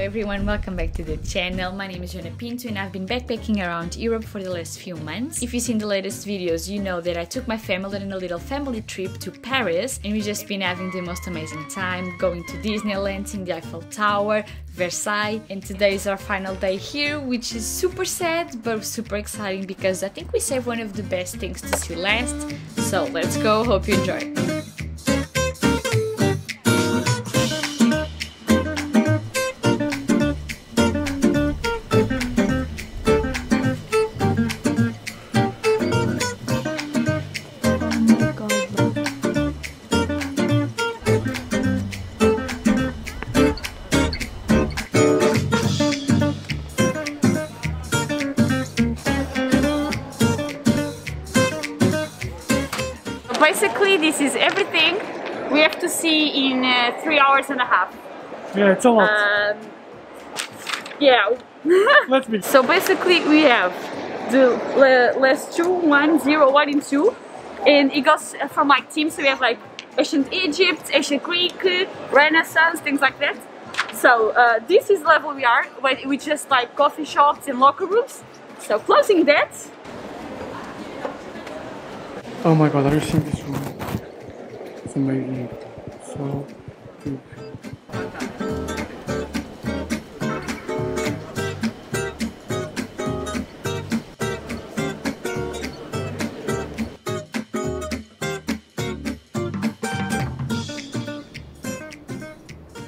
everyone, welcome back to the channel. My name is Joana Pinto and I've been backpacking around Europe for the last few months. If you've seen the latest videos, you know that I took my family on a little family trip to Paris and we've just been having the most amazing time, going to Disneyland, seeing the Eiffel Tower, Versailles, and today is our final day here, which is super sad but super exciting because I think we saved one of the best things to see last. So let's go, hope you enjoy. Basically, this is everything we have to see in 3 hours and a half. Yeah, it's a lot. Yeah. Let's be. So basically, we have the last two, 1, 0, 1 and 2, and it goes from like teams. So we have like ancient Egypt, ancient Greek, Renaissance, things like that. So this is the level we are, with just like coffee shops and locker rooms. So closing that. Oh my god, have you seen this room? It's amazing. So good.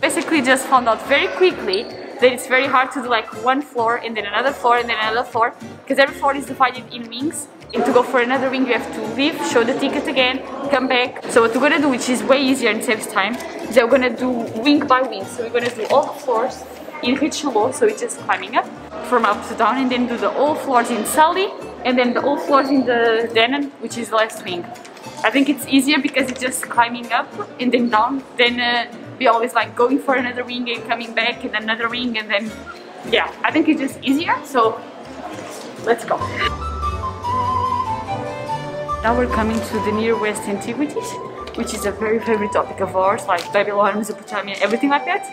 Basically just found out very quickly that it's very hard to do like one floor and then another floor and then another floor, because every floor is divided in wings. And to go for another wing you have to leave, show the ticket again, come back. So what we're gonna do, which is way easier and saves time, is that we're gonna do wing by wing. So we're gonna do all the floors in Richelieu, so it's just climbing up from up to down, and then do the all floors in Sully, and then the all floors in the Denon, which is the last wing. I think it's easier because it's just climbing up and then down, then be always like going for another wing and coming back and another wing, and then yeah, I think it's just easier. So let's go. Now we're coming to the Near West Antiquities, which is a very favorite topic of ours, like Babylon, Mesopotamia, everything like that.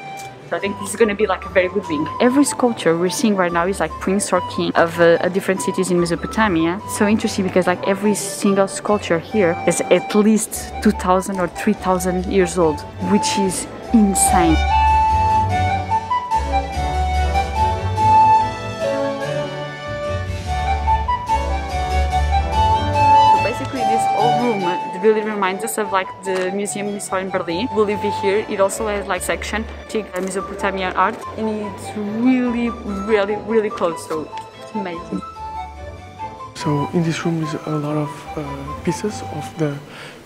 So I think this is going to be like a very good wing. Every sculpture we're seeing right now is like prince or king of different cities in Mesopotamia. So interesting because like every single sculpture here is at least 2,000 or 3,000 years old, which is insane. Really reminds us of like the museum we saw in Berlin. We'll leave it here. It also has like section to Mesopotamian art, and it's really close, so it's amazing. So in this room is a lot of pieces of the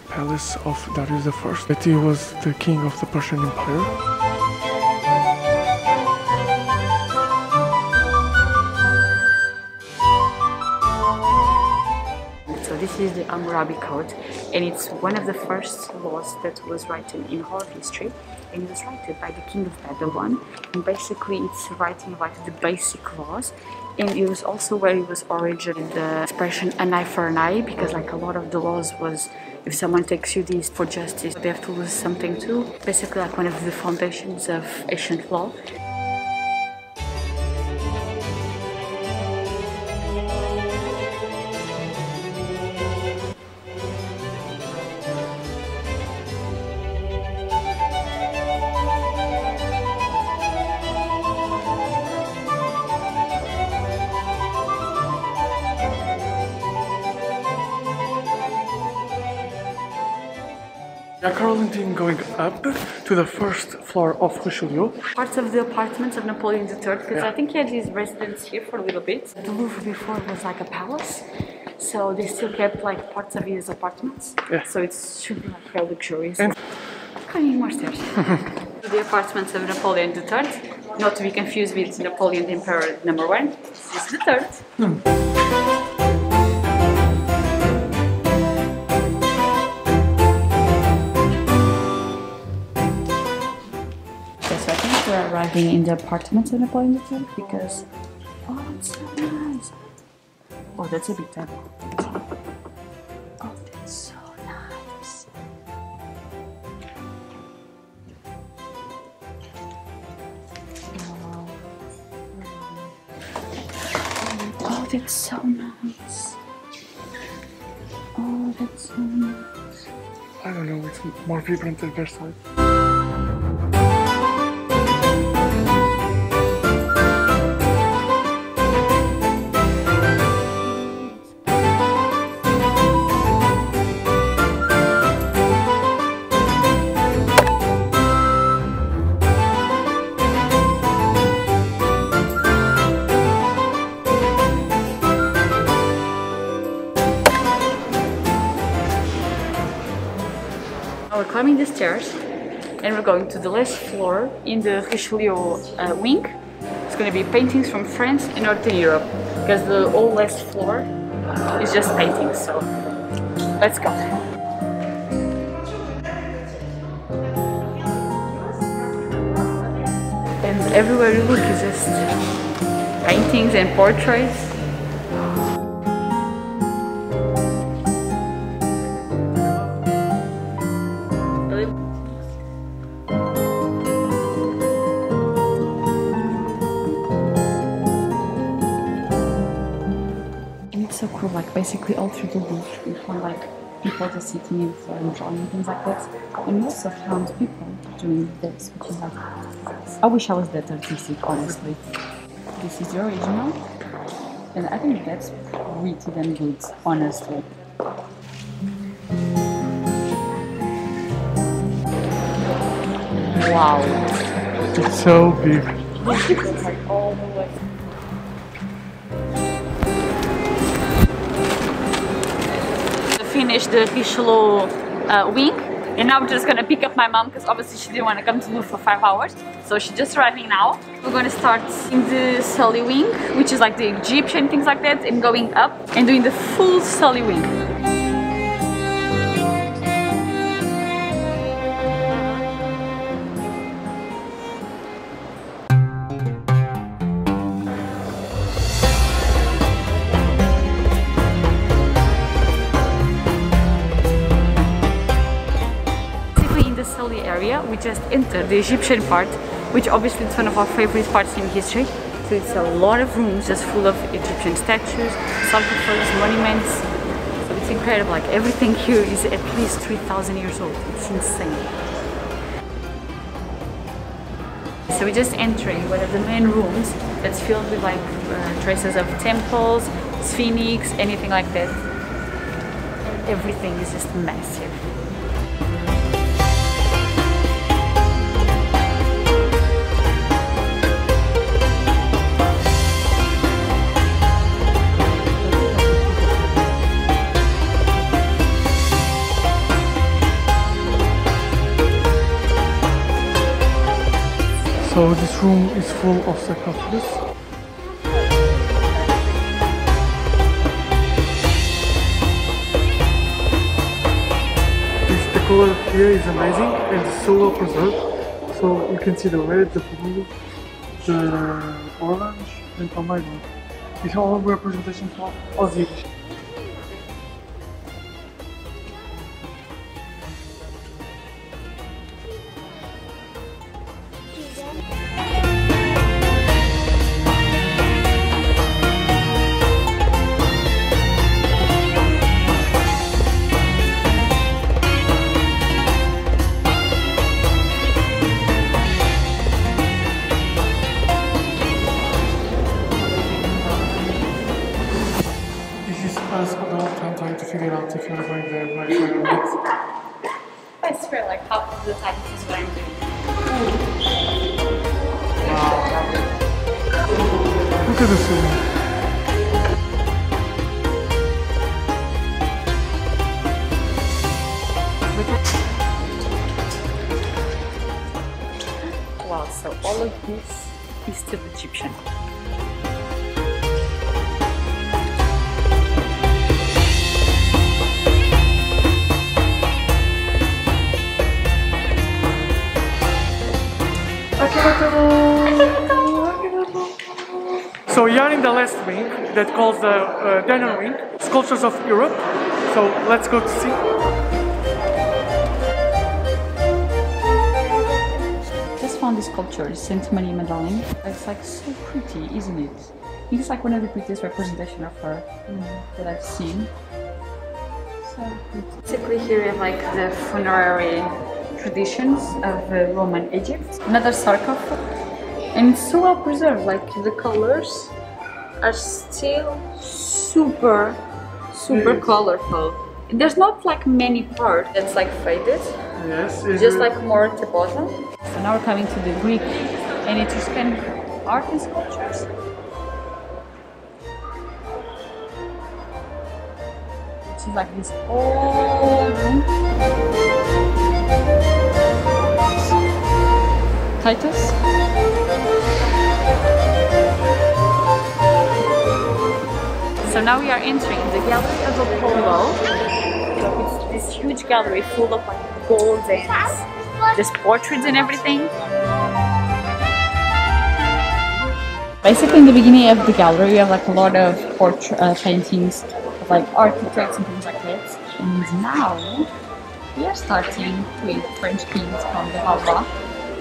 palace of Darius I, that he was the king of the Persian Empire. This is the Hammurabi Code, and it's one of the first laws that was written in all of history, and it was written by the king of Babylon, and basically it's writing like the basic laws, and it was also where it was origin the expression an eye for an eye, because like a lot of the laws was if someone takes you this for justice, they have to lose something too. Basically like one of the foundations of ancient law. We are currently going up to the first floor of Richelieu. Parts of the apartments of Napoleon III, because I think he had his residence here for a little bit. The Louvre before was like a palace, so they still kept like parts of his apartments. Yeah. So it should be like very luxurious. And I need more stairs. The apartments of Napoleon III, not to be confused with Napoleon the Emperor #1. This is the third. We're arriving in the apartments of Napoleon III because oh, it's so nice. Oh, that's a big table. Oh, that's so nice. Oh. that's so nice. Oh, that's so nice. I don't know, it's more vibrant than Versailles. We're climbing the stairs and we're going to the last floor in the Richelieu wing. It's going to be paintings from France and Northern Europe because the whole last floor is just paintings, so let's go. And everywhere you look is just paintings and portraits. So cool, like basically all through the Louvre you find like people just sitting in floor and drawing things like that, and you also found people doing this, which is like, I wish I was that artistic, honestly. This is the original and I think that's pretty damn good, honestly. Wow, it's so big. It's like all the way. Finished the Richelieu wing, and now we're just gonna pick up my mom because obviously she didn't want to come to Louvre for 5 hours, so she's just arriving now. We're gonna start in the Sully wing, which is like the Egyptian things like that, and going up and doing the full Sully wing. Area, we just entered the Egyptian part, which obviously is one of our favorite parts in history. So it's a lot of rooms just full of Egyptian statues, sarcophags, monuments. So it's incredible, like everything here is at least 3,000 years old. It's insane. So we're just entering one of the main rooms that's filled with like traces of temples, sphinx, anything like that. And everything is just massive. So this room is full of sarcophagus. The color here is amazing and it's so well preserved. So you can see the red, the blue, the orange, and oh my god, it's all representation of Osiris. I spent a lot of time trying to figure out if you're going there right or not. I swear, like half of the time this is what I'm doing. Wow. Look at this room. Wow, so all of this is still Egyptian. So we are in the last wing that calls the Daniel wing, Sculptures of Europe. So let's go to see. Just found this sculpture, Saint Marie Magdalene. It's like so pretty, isn't it? think it's like one of the prettiest representations of her that I've seen. So basically here we have like the funerary traditions of Roman Egypt. Another sarcophagus, and it's so well preserved. Like the colors are still super colorful. There's not like many parts that's like faded. Yes, just like more at the bottom. So now we're coming to the Greek and Etruscan art and sculptures. Which is like this old Titus. So now we are entering the gallery of Apollo. It's this huge gallery full of like gold and just portraits and everything. Basically in the beginning of the gallery we have like a lot of paintings of like architects and things like that. And now we are starting with French kings from the Valois.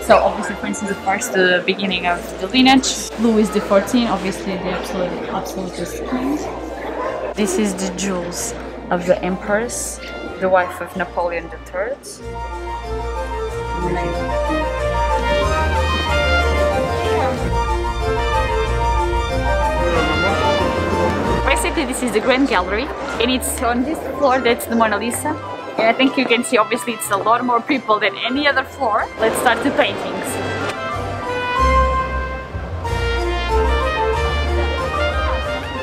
So obviously France is the beginning of the lineage. Louis XIV, obviously the absolutist king. This is the jewels of the Empress, the wife of Napoleon III. Basically this is the Grand Gallery and it's on this floor that's the Mona Lisa. And I think you can see obviously it's a lot more people than any other floor. Let's start the paintings.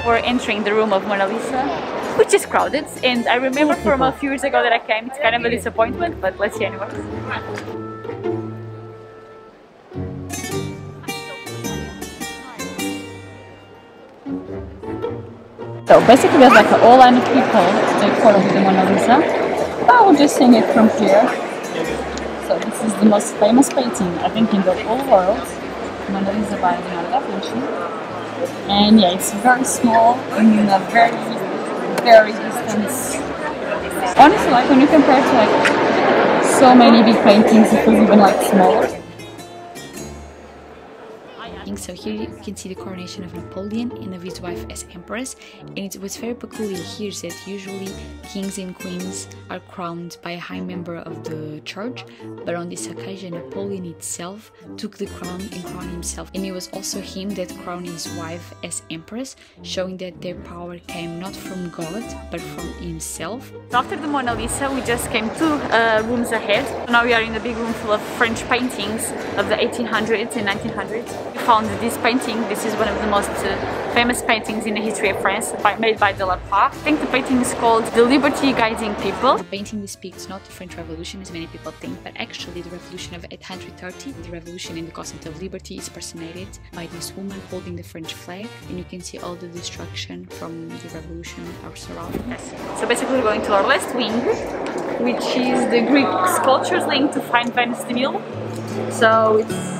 We're entering the room of Mona Lisa, which is crowded, and I remember from a few years ago that I came, it's kind of a disappointment, but let's see anyway. So basically there's like a whole line of people to take photos with the Mona Lisa. I will just sing it from here. So this is the most famous painting, I think, in the whole world. Mona Lisa by Leonardo da Vinci. And yeah, it's very small in a very distance. Honestly, like when you compare to like so many big paintings, it feels even like smaller. So here you can see the coronation of Napoleon and of his wife as empress, and what's very peculiar here is that usually kings and queens are crowned by a high member of the church, but on this occasion Napoleon itself took the crown and crowned himself, and it was also him that crowned his wife as empress, showing that their power came not from God but from himself. After the Mona Lisa we just came 2 rooms ahead. Now we are in a big room full of French paintings of the 1800s and 1900s. We found this painting. This is one of the most famous paintings in the history of France, made by Delacroix. I think the painting is called The Liberty Guiding People. The painting depicts not the French Revolution as many people think, but actually the revolution of 1830. The revolution and the concept of liberty is personated by this woman holding the French flag, and you can see all the destruction from the revolution are surrounding us. So basically we're going to our last wing, which is the Greek sculptures linked to find Venus de Mille. So it's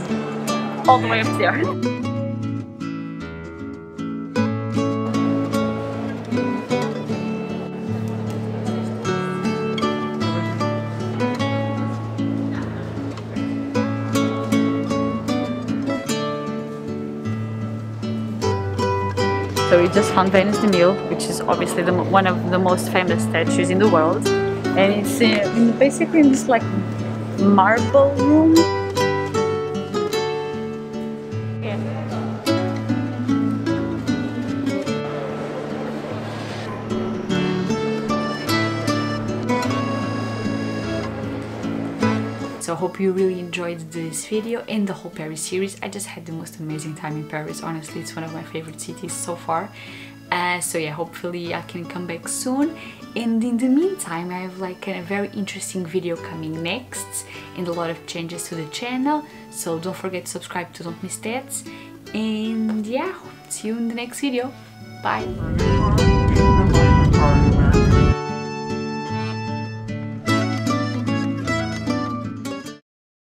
all the way up there. So we just found Venus de Mille, which is obviously one of the most famous statues in the world, and it's basically in this like marble room. So I hope you really enjoyed this video and the whole Paris series. I just had the most amazing time in Paris. Honestly, it's one of my favorite cities so far. So yeah, hopefully I can come back soon. And in the meantime, I have like a very interesting video coming next and a lot of changes to the channel. So don't forget to subscribe to don't miss that. And yeah, see you in the next video. Bye!